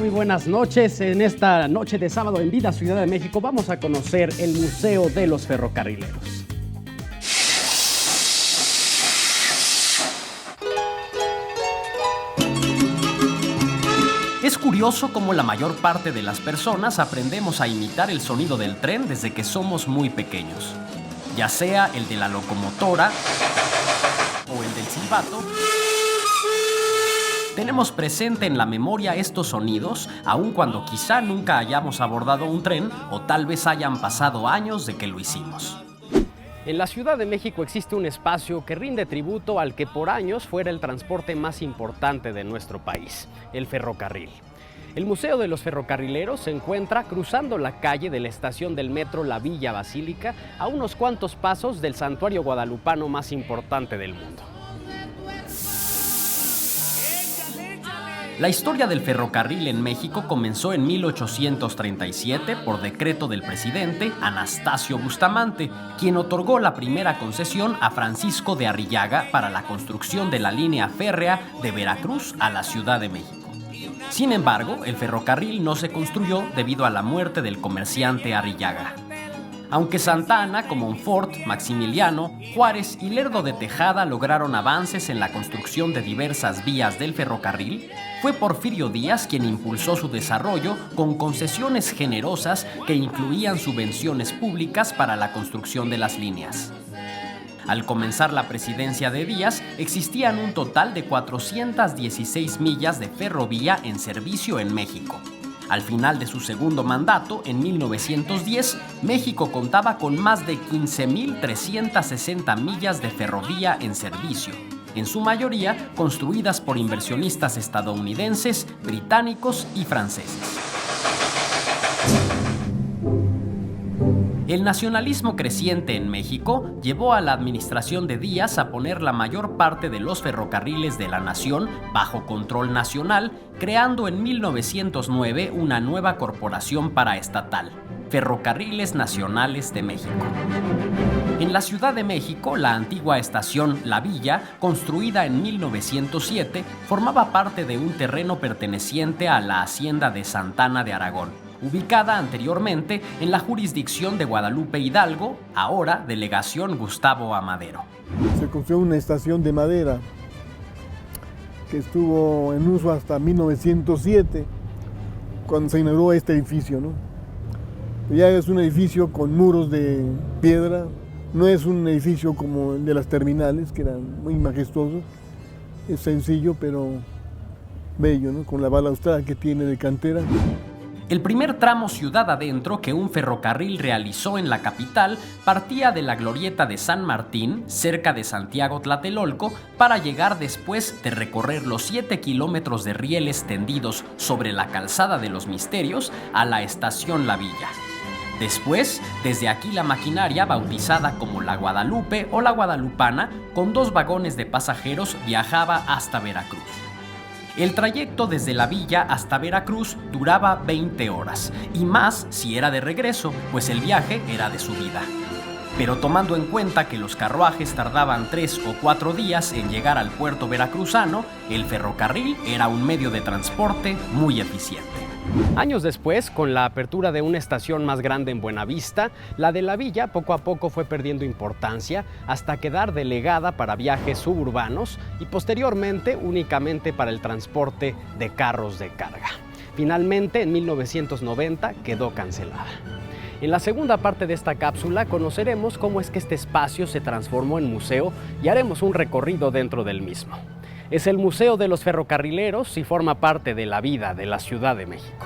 Muy buenas noches. En esta noche de sábado en Vida Ciudad de México vamos a conocer el Museo de los Ferrocarrileros. Es curioso cómo la mayor parte de las personas aprendemos a imitar el sonido del tren desde que somos muy pequeños. Ya sea el de la locomotora o el del silbato, tenemos presente en la memoria estos sonidos, aun cuando quizá nunca hayamos abordado un tren o tal vez hayan pasado años de que lo hicimos. En la Ciudad de México existe un espacio que rinde tributo al que por años fuera el transporte más importante de nuestro país, el ferrocarril. El Museo de los Ferrocarrileros se encuentra cruzando la calle de la estación del metro La Villa Basílica, a unos cuantos pasos del santuario guadalupano más importante del mundo. La historia del ferrocarril en México comenzó en 1837 por decreto del presidente Anastasio Bustamante, quien otorgó la primera concesión a Francisco de Arrillaga para la construcción de la línea férrea de Veracruz a la Ciudad de México. Sin embargo, el ferrocarril no se construyó debido a la muerte del comerciante Arrillaga. Aunque Santa Anna, Comonfort, Maximiliano, Juárez y Lerdo de Tejada lograron avances en la construcción de diversas vías del ferrocarril, fue Porfirio Díaz quien impulsó su desarrollo con concesiones generosas que incluían subvenciones públicas para la construcción de las líneas. Al comenzar la presidencia de Díaz, existían un total de 416 millas de ferrovía en servicio en México. Al final de su segundo mandato, en 1910, México contaba con más de 15.360 millas de ferrovía en servicio, en su mayoría construidas por inversionistas estadounidenses, británicos y franceses. El nacionalismo creciente en México llevó a la administración de Díaz a poner la mayor parte de los ferrocarriles de la nación bajo control nacional, creando en 1909 una nueva corporación paraestatal, Ferrocarriles Nacionales de México. En la Ciudad de México, la antigua estación La Villa, construida en 1907, formaba parte de un terreno perteneciente a la hacienda de Santa Anna de Aragón, ubicada anteriormente en la jurisdicción de Guadalupe Hidalgo, ahora Delegación Gustavo Amadero. Se construyó una estación de madera que estuvo en uso hasta 1907, cuando se inauguró este edificio, ¿no? Ya es un edificio con muros de piedra, no es un edificio como el de las terminales, que eran muy majestuosos, es sencillo pero bello, ¿no? Con la balaustrada que tiene de cantera. El primer tramo ciudad adentro que un ferrocarril realizó en la capital partía de la glorieta de San Martín, cerca de Santiago Tlatelolco, para llegar después de recorrer los 7 kilómetros de rieles tendidos sobre la calzada de los Misterios a la estación La Villa. Después, desde aquí la maquinaria bautizada como la Guadalupe o la Guadalupana, con 2 vagones de pasajeros, viajaba hasta Veracruz. El trayecto desde La Villa hasta Veracruz duraba 20 horas, y más si era de regreso, pues el viaje era de subida. Pero tomando en cuenta que los carruajes tardaban 3 o 4 días en llegar al puerto veracruzano, el ferrocarril era un medio de transporte muy eficiente. Años después, con la apertura de una estación más grande en Buenavista, la de La Villa poco a poco fue perdiendo importancia hasta quedar delegada para viajes suburbanos y posteriormente únicamente para el transporte de carros de carga. Finalmente, en 1990 quedó cancelada. En la segunda parte de esta cápsula conoceremos cómo es que este espacio se transformó en museo y haremos un recorrido dentro del mismo. Es el Museo de los Ferrocarrileros y forma parte de la vida de la Ciudad de México.